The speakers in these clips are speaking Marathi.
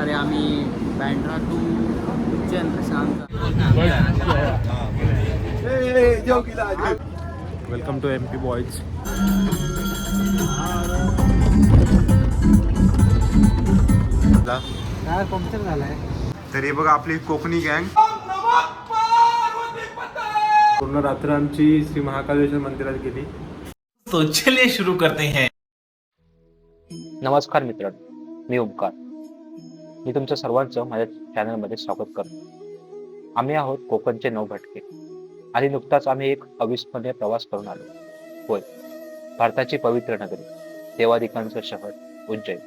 अरे आम्ही Bandra to Ujjain Prashant. Welcome to MP boys. काय पंक्चर झालाय. तरी बघा आपली कोकणी गँग पूर्ण रात्र आमची श्री महाकालेश्वर मंदिरात गेली. तो चलिए शुरू करते हैं. नमस्कार मित्रांनो, मी ओमकार. मी तुमचं सर्वांचं माझ्या चॅनलमध्ये स्वागत करतो. आम्ही आहोत कोकणचे 9 भटके आणि नुकताच आम्ही एक अविस्मरणीय प्रवास करून आलो. होय, भारताची पवित्र नगरी, देवादिकांचं शहर उज्जैन.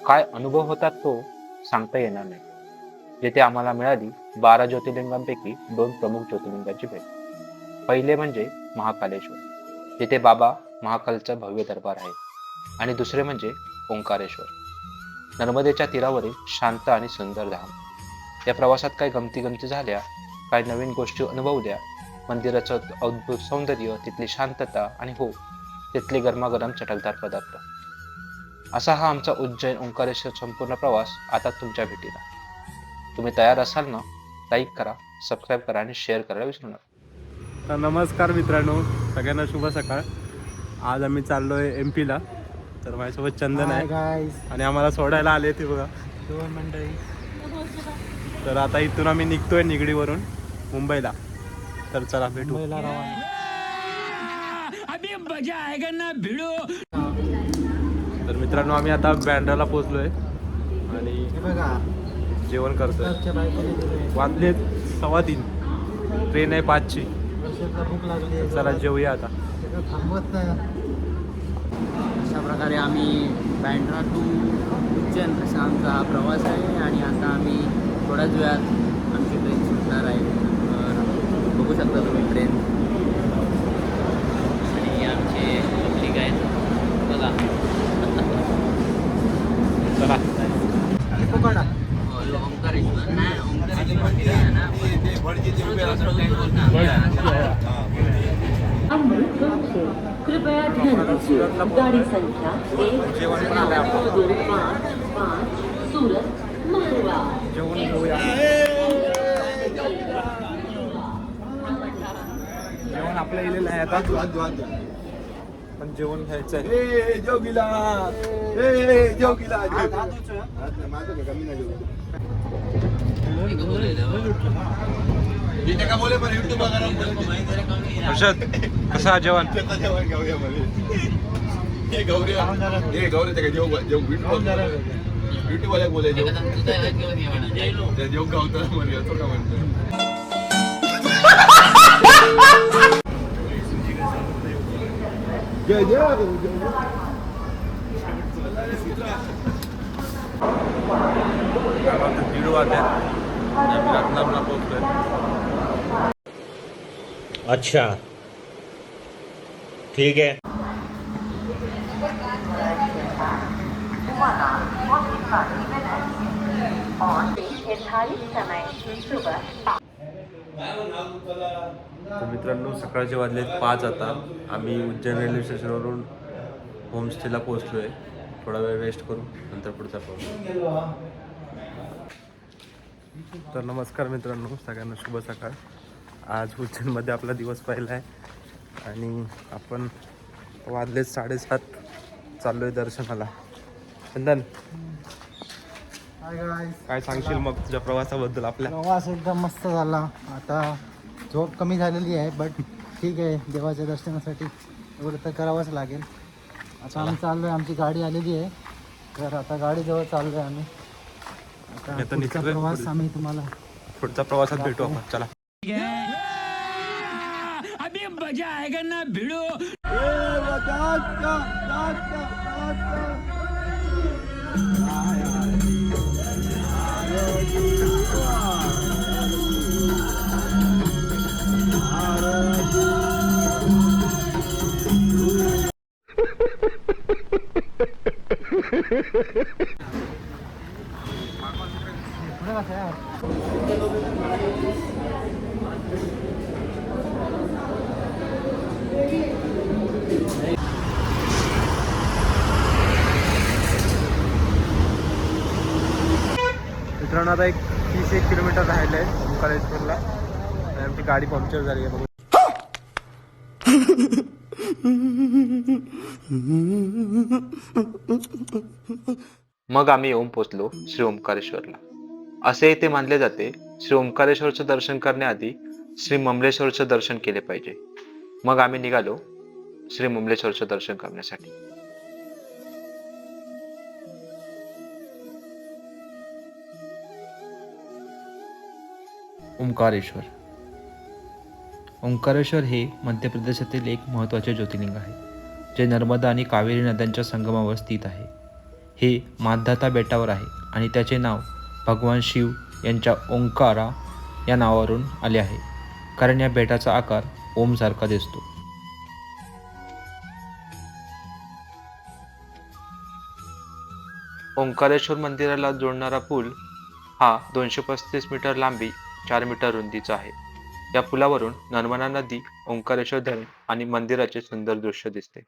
काय अनुभव होता तो सांगता येणार नाही. जिथे आम्हाला मिळाली 12 ज्योतिर्लिंगांपैकी 2 प्रमुख ज्योतिर्लिंगांची भेट. पहिले म्हणजे महाकालेश्वर, जिथे बाबा महाकालचा भव्य दरबार आहे, आणि दुसरे म्हणजे ओंकारेश्वर, नर्मदेच्या तीरावरील शांत आणि सुंदर धाम. या प्रवासात काही गमती झाल्या, काही नवीन गोष्टी अनुभवल्या. मंदिराचं अद्भुत सौंदर्य, तिथली शांतता आणि हो, तिथले गरमागरम चटकदार पदार्थ. असा हा आमचा उज्जैन ओंकारेश्वर संपूर्ण प्रवास आता तुमच्या भेटीला. तुम्ही तयार असाल ना? लाईक करा, सबस्क्राईब करा आणि शेअर करायला विसरू नका. तर नमस्कार मित्रांनो, सगळ्यांना शुभ सकाळ. आज आम्ही चाललोय MP ला. तर माझ्यासोबत चंदन आहे आणि आम्हाला सोडायला आले ते बघा 2 मंडळी. तर आता इथून आम्ही निघतोय निगडीवरून मुंबईला. तर चला भेटू. तर मित्रांनो, आम्ही आता बँड्राला पोहोचलोय आणि बघा जेवण करतोय. बायकोने वाजले 3:15. ट्रेन आहे 5ची. भूक लागली. चला जेवूया आता. थांबवत नाही. अशा प्रकारे आम्ही बँड्रा टू उज्जैन प्रशांतचा हा प्रवास आहे आणि आता आम्ही थोड्याच वेळात आमची ट्रेन सुटणार आहे. बघू शकता तुम्ही ट्रेन आणि आमचे पब्लिक आहेत बघा. चला ओंकारेश्वर नाही, ओंकारेश्वर आहे ना. कृपया ध्यान दीजिए, गाड़ी संख्या 1255 सूरत मारवा. जेवण घेऊया. जेवण आपल्या इलेलं आहे आता, पण जेवण घ्यायचं आहे. हर्षद, कसं जेवण? दीड वाजल्यात रत्नापूरला पोहोचलोय. अच्छा, ठीक है. तर मित्रांनो, सकाळचे वाजलेत 5. आता आम्ही उज्जैन रेल्वे स्टेशनवरून होमस्टेला पोहोचलोय. थोडा वेळ रेस्ट करू, नंतर पुढचा प्रवास. तर नमस्कार मित्रांनो, सगळ्यांना शुभ सकाळ. आज उज्जैनमध्ये आपला दिवस पहिला आहे आणि आपण वाजलेत 7:30. चाललोय दर्शनाला. चंदन, काय सांगशील मग तुझ्या प्रवासाबद्दल? आपल्या प्रवास एकदम मस्त झाला. आता झोप कमी झालेली आहे, बट ठीक आहे, देवाच्या दर्शनासाठी एवढं तर करावंच लागेल. आता आम्ही चाललो आहे, आमची गाडी आलेली आहे. तर आता गाडीजवळ चाललो आहे आम्ही. आता पुढचा प्रवास आम्ही तुम्हाला पुढच्या प्रवासात भेटू आपण. चला. अभी मजा आएगा ना भिड़ो. पुढे कसं यार. मित्रांनो आता एक 30-1 किलोमीटर राहिले आहे ओंकारेश्वरला आणि आमची गाडी पंक्चर झाली आहे बघू. मग आम्ही येऊन पोचलो श्री ओंकारेश्वरला. असे इथे मानले जाते, श्री ओंकारेश्वरचं दर्शन करण्याआधी श्री ममलेश्वरचं दर्शन केले पाहिजे. मग आम्ही निघालो श्री ममलेश्वरचं दर्शन करण्यासाठी. ओंकारेश्वर. ओंकारेश्वर हे मध्य प्रदेशातील एक महत्त्वाचे ज्योतिर्लिंग आहे, जे नर्मदा आणि कावेरी नद्यांच्या संगमावर स्थित आहे. हे मांधाता बेटावर आहे आणि त्याचे नाव भगवान शिव यांच्या ओंकारा या नावावरून आले आहे, कारण या बेटाचा आकार ओमसारखा दिसतो. ओंकारेश्वर मंदिराला जोडणारा पूल हा 235 मीटर लांबी 4 मीटर रुंदीचा आहे. या पुलावरून नर्मदा नदी, ओंकारेश्वर धरण आणि मंदिराचे सुंदर दृश्य दिसते.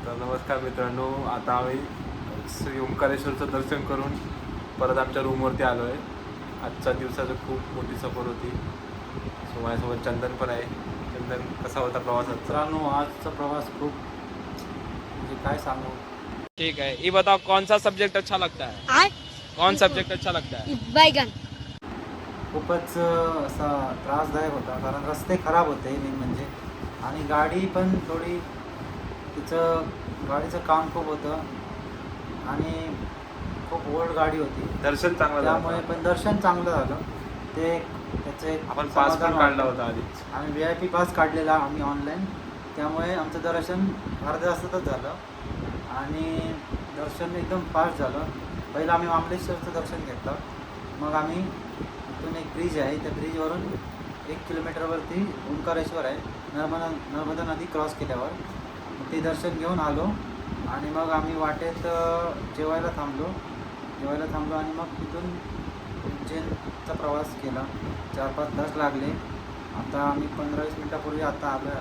तर नमस्कार मित्रांनो, आता आम्ही श्री ओंकारेश्वरचं दर्शन करून परत आमच्या रूमवरती आलो आहे. आजच्या दिवसाचं खूप मोठी सफर होती. सो माझ्यासोबत चंदन पण आहे. चंदन, कसा होता प्रवास आजचा? मित्रांनो आजचा प्रवास खूप म्हणजे काय सांगू. ठीक है, ये बताओ कौन सा सब्जेक्ट अच्छा लगता है? कौन सब्जेक्ट अच्छा लगता है? बैगन. खूपच असा त्रासदायक होता, कारण रस्ते खराब होते मेन म्हणजे, आणि गाडी पण थोडी गाडीचं काम खूप होतं आणि खूप ओल्ड गाडी होती. दर्शन चांगलं झालं. त्यामुळे पण दर्शन चांगलं झालं. ते त्याचं एक आपण पास पण समाधान काढला वाटतं. होता आधीच. आम्ही VIP पास काढलेला आम्ही ऑनलाईन, त्यामुळे आमचं दर्शन अर्ध्या तासातच झालं आणि दर्शन एकदम फास्ट झालं. पहिलं आम्ही मामलेश्वरचं दर्शन घेतलं, मग आम्ही इथून एक ब्रिज आहे, त्या ब्रिजवरून 1 किलोमीटरवरती ओंकारेश्वर आहे. नर्मदा नदी क्रॉस केल्यावर ते दर्शन घेऊन आलो आणि मग आम्ही वाटेत जेवायला थांबलो आणि मग तिथून उज्जैनचा प्रवास केला. 4-5 तास लागले. आता आम्ही 15-20 मिनटापूर्वी आता आलो आहे.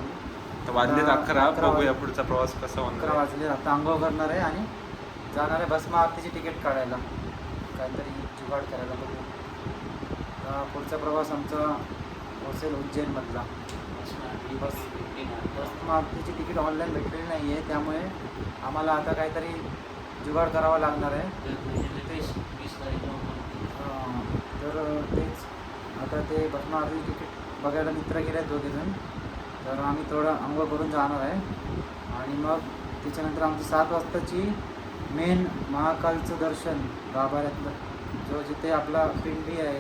तर वाजले 11. बघूया पुढचा प्रवास कसा 11 होणार. वाजले. आता आंघोळ करणार आहे आणि जाणार आहे भस्म आरतीची तिकीट काढायला, काहीतरी जुगाड करायला. बघू पुढचा प्रवास आमचा असेल उज्जैनमधला. भस्म आरतीची तिकीट ऑनलाईन भेटलेली नाही आहे, त्यामुळे आम्हाला आता काहीतरी जुगाड करावा लागणार आहे. तर तेच आता ते भस्म आरती तिकीट बघायला मित्र गेले आहेत 2 जण. तर आम्ही थोडं आंघोळ करून जाणार आहे आणि मग त्याच्यानंतर आमची 7 वाजताची मेन महाकालचं दर्शन गाभाऱ्यातलं, जो जिथे आपला पिंडी आहे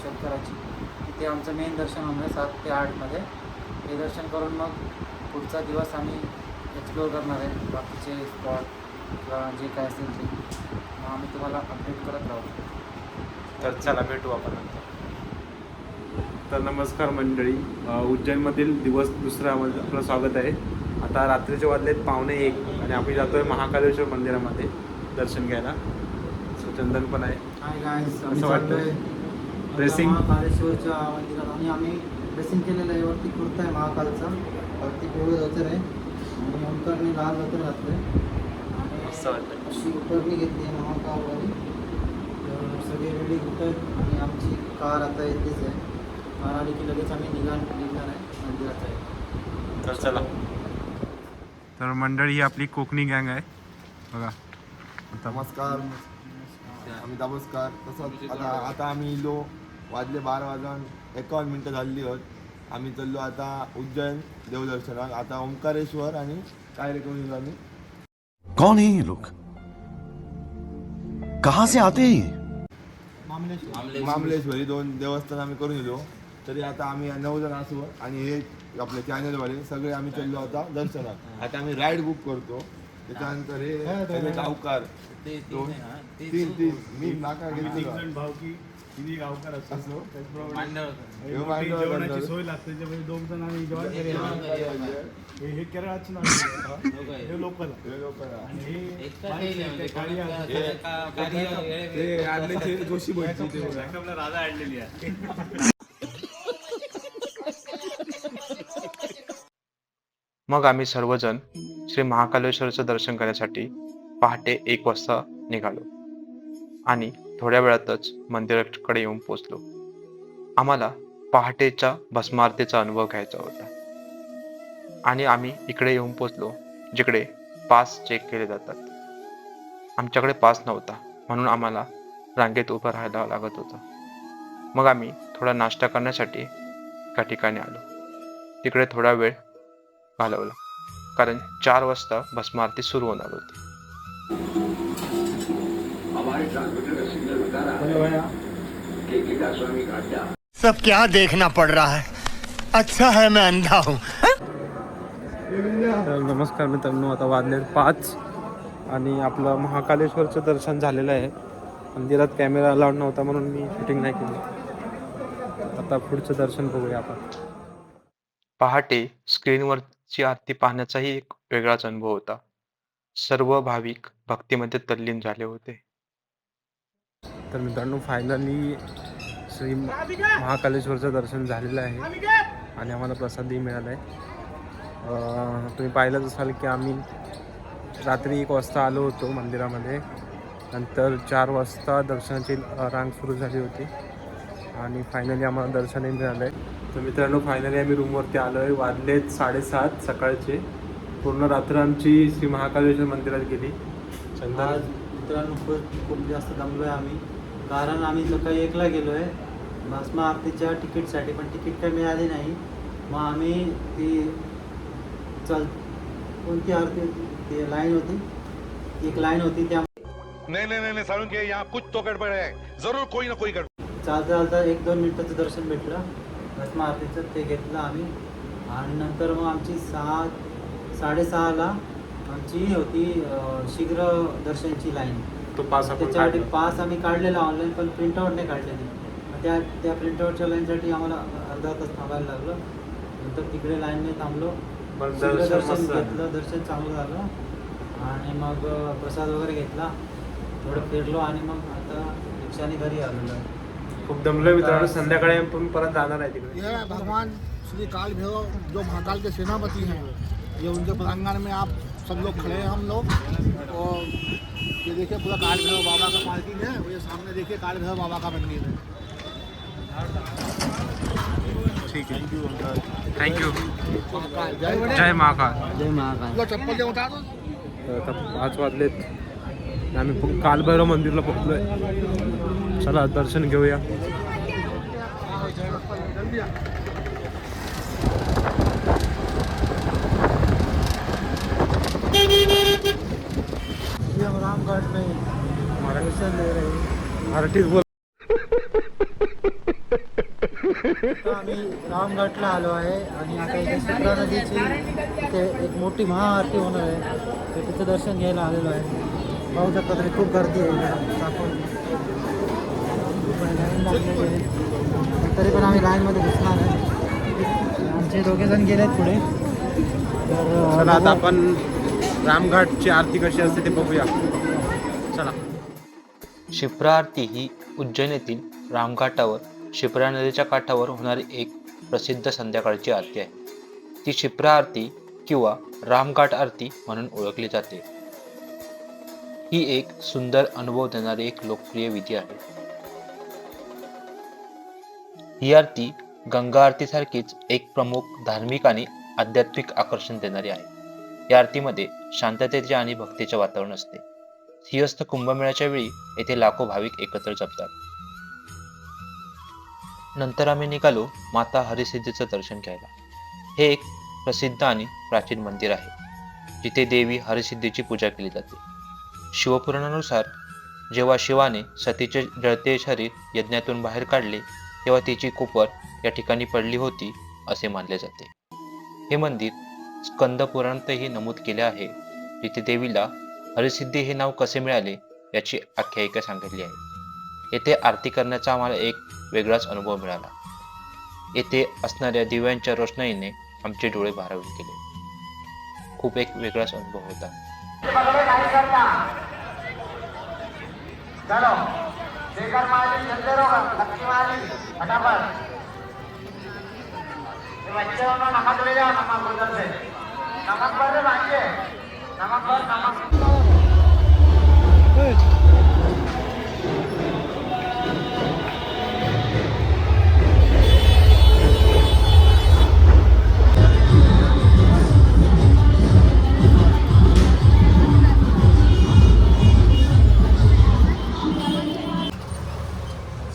शंकराची, तिथे आमचं मेन दर्शन होणार आहे 7 ते 8मध्ये. हे दर्शन करून मग पुढचा दिवस आम्ही एक्सप्लोअर करणार आहे, बाकीचे स्पॉट किंवा जे काय असेल ते. मग आम्ही तुम्हाला अपडेट करत राहू. तर चला भेटू आपण नंतर. तर नमस्कार मंडळी, उज्जैनमधील दिवस दुसऱ्यामध्ये आपलं स्वागत आहे. आता रात्रीचे वाजलेत 1:45 आणि आम्ही जातोय महाकालेश्वर मंदिरामध्ये दर्शन घ्यायला. सो चंदन पण आहे. हाय गाईस, असं वाटतं ड्रेसिंग महाकालेश्वरच्या मंदिरात आणि आम्ही ड्रेसिंग केलेलं आहे. वरती कुर्ता आहे महाकालचा, वरती पिवळं धोतर आहे आणि ओंकारने लाल धोतर घातलं आहे. असं वाटतं. अशी उपरणी घेतली आहे महाकालवाली. तर सगळे रेडी होत आहेत आणि आमची कार आता येतेच आहे. कार आली की लगेच आम्ही निघणार आहे मंदिरात आहे. तर चला. तर मंडळी ही आपली कोकणी गँग आहे बघा. नमस्कार, आम्ही नमस्कार. तसंच आता आम्ही इलो वाजले 12 वाजून 51 मिनटं झाली आहेत. आम्ही चाललो आता उज्जैन देवदर्शनात. आता ओंकारेश्वर आणि काय रे कोण आम्ही कौन है ये लोग, कहाँ से आते हैं? मामलेश्वरी 2 देवस्थान आम्ही करून गेलो. तरी आता आम्ही 9 जण असू आणि हे आपले चॅनलवाले सगळे आम्ही चाललो आता दर्शनात. आता आम्ही राईड बुक करतो. त्याच्यानंतर हे सगळे गावकार 2-3 मी नाका घेतली असो जेवणाची सोय लागते त्याच्यामुळे 2 जण आम्ही जेवण केलेलं हे केरळाची हे लोकल आणि हे जोशी राजा आणलेली आहे. मग आम्ही सर्वजण श्री महाकालेश्वरचं दर्शन करण्यासाठी पहाटे 1 वाजता निघालो आणि थोड्या वेळातच मंदिराकडे येऊन पोचलो. आम्हाला पहाटेच्या भस्मारतीचा अनुभव घ्यायचा होता आणि आम्ही इकडे येऊन पोचलो जिकडे पास चेक केले जातात. आमच्याकडे पास नव्हता म्हणून आम्हाला रांगेत उभं राहायला लागत होतं. मग आम्ही थोडा नाश्ता करण्यासाठी एका ठिकाणी आलो. तिकडे थोडा वेळ घालवला कारण 4 वाजता भस्मारती सुरू होणार होती. सब क्या देखना पड़ रहा है, अच्छा है मैं अंधा हूँ. तर नमस्कार मित्रांनो, आता वाजले 5 आणि आपलं महाकालेश्वरचं दर्शन झालेलं आहे. मंदिरात कॅमेरा अलाउड नव्हता म्हणून मी शूटिंग नाही केली. आता पुढचं दर्शन बघूया आपण. पहाटे स्क्रीनवरची आरती पाहण्याचाही एक वेगळाच अनुभव होता. सर्व भाविक भक्तीमध्ये तल्लीन झाले होते. तर मित्रांनो, फायनली श्री महाकालेश्वरचं दर्शन झालेलं आहे आणि आम्हाला प्रसादही मिळाला आहे. तुम्ही पाहिलंच असाल की आम्ही रात्री 1 वाजता आलो होतो मंदिरामध्ये. नंतर 4 वाजता दर्शनाची रांग सुरू झाली होती आणि फायनली आम्हाला दर्शनही मिळालं आहे. तर मित्रांनो, फायनली आम्ही रूमवरती आलो आहे. वाजलेत 7:30 सकाळचे. पूर्ण रात्र आमची श्री महाकालेश्वर मंदिरात गेली. आज मित्रांनो खूप जास्त दमलो आहे आम्ही, कारण आम्ही सकाळी 1ला गेलो आहे भस्म आरतीच्या तिकीटसाठी, पण तिकीट काही मिळाली नाही. मग आम्ही ती कोणती आरती ती लाईन होती, एक लाईन होती त्या नहीं सारुण के यहाँ कुछ तो गड़बड़ है, जरूर कोई ना कोई गड़बड़. चालता 1-2 मिनिटाचं दर्शन भेटलं भस्म आरतीचं, ते घेतलं आम्ही. आणि नंतर मग आमची 6:30ला आमची होती शीघ्र दर्शनची लाईन. तो पास आपण त्याच्यासाठी काढला. पास आम्ही काढलेला ऑनलाईन, पण प्रिंटआउट नाही काढलेली. मग त्या प्रिंटआउटच्या लाईनसाठी आम्हाला अर्धा तास थांबायला लागलं. नंतर तिकडे लाईनने थांबलो, पण शीघ्र दर्शन दर्शन मस्त झालं. घेतलं, दर्शन चांगलं झालं. आणि मग प्रसाद वगैरे घेतला, थोडं फिरलो आणि मग आता रिक्षाने घरी आलेलो. खूप दमलोय मित्रांनो. संध्याकाळी आपण परत जाणार आहे तिकडे. ये भगवान श्री काल भैरव जो महाकाल के सेनापति हैं, ये उनके प्रांगण में आप सब लोग खड़े हैं हम लोग. और ये देखिए पूरा काल भैरव बाबा का पार्किंग है, और ये सामने देखिए काल भैरव बाबा का मंदिर है. ठीक आहे, थँक्यू. महाकाल जय जय महाकाल. जय महाकाल. लो चप्पल के उतार दो. तर आता 5 वाजलेत आणि आम्ही कालभैरव मंदिरला पोहोचलोय. चला दर्शन घेऊया. हम रामघाट में दर्शन ले रहे हैं. मराठीत बोल. आता आम्ही रामघाटला आलो आहे आणि आता इथे शिप्रा नदीची इथे एक मोठी महाआरती होणार आहे, तर तिचं दर्शन घ्यायला आलेलो आहे. पाहू शकता तरी खूप गर्दी आहे दाखवून. लाईन लागलेली आहे, तरी पण आम्ही लाईनमध्ये घुसणार आहे. आमचे 2 जण गेले आहेत पुढे. तर चला आता आपण रामघाटची आरती कशी असते ते बघूया. चला. शिप्रा आरती ही उज्जैन येथील रामघाटावर शिप्रा नदीच्या काठावर होणारी एक प्रसिद्ध संध्याकाळची आरती आहे. ती शिप्रा आरती किंवा रामघाट आरती म्हणून ओळखली जाते. ही एक सुंदर अनुभव देणारी एक लोकप्रिय विधी आहे. ही आरती गंगा आरतीसारखीच एक प्रमुख धार्मिक आणि आध्यात्मिक आकर्षण देणारी आहे. या आरतीमध्ये शांततेचे आणि भक्तीचे वातावरण असते. सिंहस्थ कुंभमेळ्याच्या वेळी येथे लाखो भाविक एकत्र जमतात. नंतर आम्ही निघालो माता हरिसिद्धीचं दर्शन घ्यायला. हे एक प्रसिद्ध आणि प्राचीन मंदिर आहे जिथे देवी हरिसिद्धीची पूजा केली जाते. शिवपुराणानुसार जेव्हा शिवाने सतीचे जळते शरीर यज्ञातून बाहेर काढले तेव्हा तिची कोपर या ठिकाणी पडली होती असे मानले जाते. हे मंदिर स्कंद पुराणातही नमूद केले आहे, जिथे देवीला हरिसिद्धी हे नाव कसे मिळाले याची आख्यायिका सांगितली आहे. येथे आरती करण्याचा आम्हाला एक वेगळाच अनुभव मिळाला. येथे असणाऱ्या दिव्यांच्या रोषणाईने आमचे डोळे भारावून गेले. खूप एक वेगळाच अनुभव होता.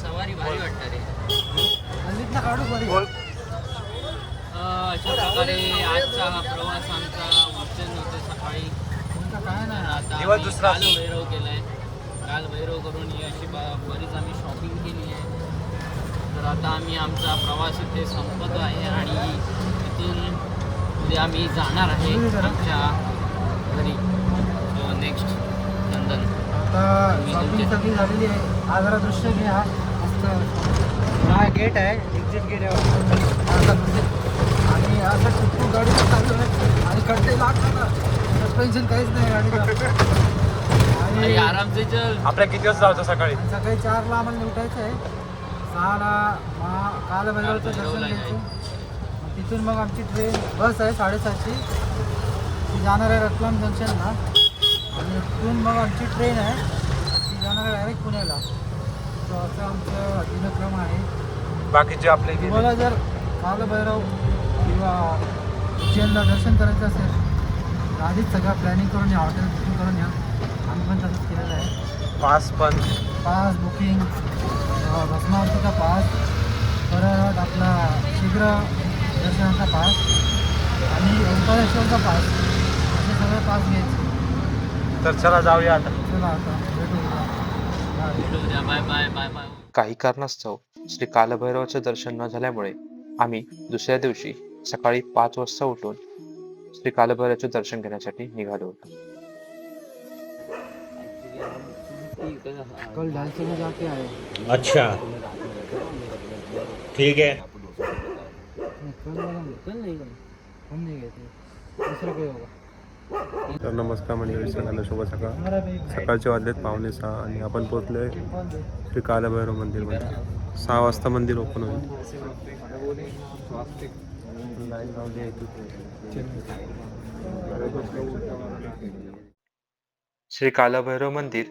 सवारी भारी वाटणार रे. गल्लीतनं काढू बरी. अशा प्रकारे आजचा हा प्रवास आमचा उज्जैन होते सकाळी. तुमचं काय नाही. आता दिवस आम्ही दुसरा. काल भैरव केलाय. काल भैरव करून ही अशी बरीच आम्ही शॉपिंग केली आहे. तर आता आम्ही आमचा प्रवास इथे संपत आहे आणि इथून उद्या आम्ही जाणार आहे आमच्या घरी. So next London. आता शॉपिंग सगळी झालेली आहे. हा जरा दृश्य घे. हा मस्त हा गेट आहे, एक्झिट गेट आहे. आणि असं टुकटूक गाडी चालू आहे आणि कडते लागतात. सस्पेन्शन काहीच नाही गाडीचं. आणि आणि आरामसे चल. आपल्या किती वाजता जायचं सकाळी? सकाळी 4ला आम्हाला निवटायचं आहे. 6ला कालभैरवचं दर्शन घ्यायचं. मग तिथून मग आमची ट्रेन बस आहे 7:30ची. ती जाणार आहे रतलाम जंक्शनला आणि तिथून मग आमची ट्रेन आहे ती जाणार आहे डायरेक्ट पुण्याला. तर असं आमचं दिनक्रम आहे. बाकीचे आपले तुम्हाला जर कालभैरव किंवा उज्जैनला दर्शन करायचं असेल तर आधीच सगळं प्लॅनिंग करून या, हॉटेल बुकिंग करून या. आम्ही पण तसंच केलेलं आहे. पास पण पास बुकिंग, भस्मावतीचा पास, परत आपला शीघ्र दर्शनाचा पास आणि ओंकारेश्वरचा पास, असे सगळे पास घ्यायचे. तर चला जाऊया आता. चला आता भेटूया. Bye bye bye bye. काही कारणास्तव श्री कालभैरवाचं दर्शन न झाल्यामुळे आम्ही दुसऱ्या दिवशी सकाळी 5 वाजता उठून श्री कालभैरवाचे दर्शन घेण्यासाठी निघालो होतो. कल ढाई में जाके आए. अच्छा ठीक है. कल नहीं गए, हम नहीं गए थे. दूसरा कोई होगा. तर नमस्कार मंडळी, सगळ्यांना शुभ सकाळ. सकाळचे वाजलेत 5:45 आणि आपण पोहोचलोय श्री कालभैरव मंदिरमध्ये. 6 वाजता मंदिर ओपन होईल. श्री कालभैरव मंदिर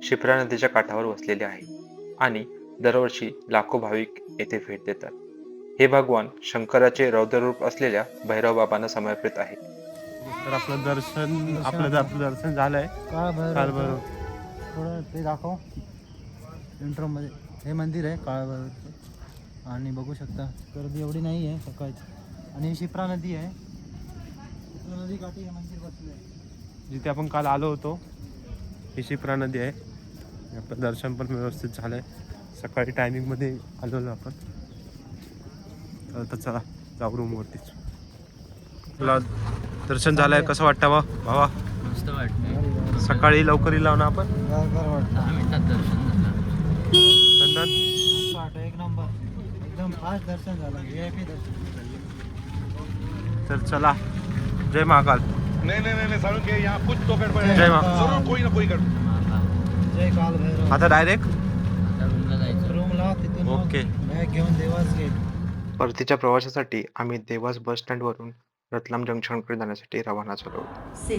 शिप्रा नदीच्या काठावर वसलेले आहे आणि दरवर्षी लाखो भाविक येथे भेट देतात. हे भगवान शंकराचे रौद्ररूप असलेल्या भैरव बाबांना समर्पित आहे. तर आपलं दर्शन झालंय. कालभैरव थोडं ते दाखव इंट्रोमध्ये. हे मंदिर आहे काळभैरवचं आणि बघू शकता गर्दी एवढी नाही आहे सकाळची. आणि ही शिप्रा नदी आहे. शिप्रा नदी काठी हे मंदिर बसलं आहे. जिथे आपण काल आलो होतो ही शिप्रा नदी आहे. आपलं दर्शन पण व्यवस्थित झालंय. सकाळी टायमिंगमध्ये आलेलो आपण. तर चला जाऊ रूमवरतीच. तुला दर्शन झालंय, कसं वाटतं बा भावा? मस्त वाटतं. सकाळी लवकर येऊ ना आपण. बरं वाटतं. 10 मिनिटात दर्शन झालं. नंदन मस्त वाटतं. एक नंबर, एकदम फास्ट दर्शन झालं. VIP दर्शन. तर चला, जय महाकाल. नहीं सारुण के यहाँ कुछ तो गड़बड़ है. जय महाकाल. जरूर कोई ना कोई गड़बड़. जय कालभैरव. आता डायरेक्ट आता रूमला जायचं. रूमला तिथून मग ओके. बॅग घेऊन देवास गेट. परतीच्या प्रवासासाठी आम्ही देवास बस स्टँडवरून रतलाम जंक्शनकडे जाण्यासाठी रवाना झालो.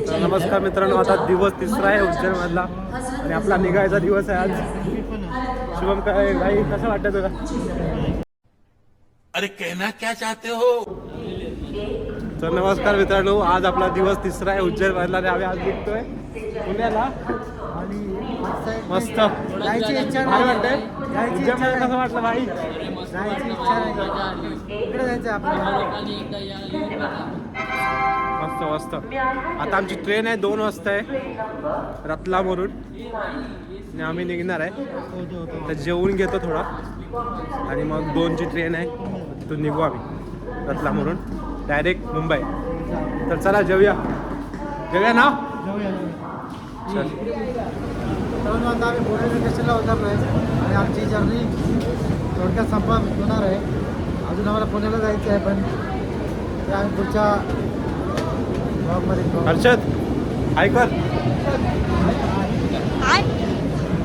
तर नमस्कार मित्रांनो, आता दिवस तिसरा आहे उज्जैनमधला आणि आपला निघायचा दिवस आहे आज. शुभम, काय भाई कसं वाटतं तुला? अरे कहना क्या चाहते हो? तर नमस्कार मित्रांनो, आज आपला दिवस तिसरा आहे उज्जैनमधला आणि आम्ही आज निघतोय पुण्याला. आणि मस्त जायची इच्छा भारी नाही. वाटतंय. जायची इच्छा उज्जैनमध्ये कसं वाटलं भाई? जायची इच्छा नाही. इकडे जायचं आपल्याला. मस्त मस्त. आता आमची ट्रेन आहे 2 वाजता आहे रतलामवरून आणि आम्ही निघणार आहे. तर जेवून घेतो थोडा आणि मग 2ची ट्रेन आहे, तिथून निघू आम्ही रतलामवरून डायरेक्ट मुंबई. तर चला जेवूया ना. जाऊया. 2 वाजता आम्ही बोर्डर स्टेशनला उतरलोय. आणि आमची जर्नी थोडक्यात संपत होणार आहे. अजून आम्हाला पुण्याला जायचं आहे, पण ते आम्ही पुढच्या ब्लॉगमध्ये बघू. हर्षद ऐकर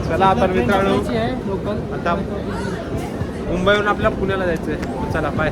चला आता मित्रांनो लोकल आता मुंबईहून आपल्या पुण्याला जायचं आहे. चला बाय.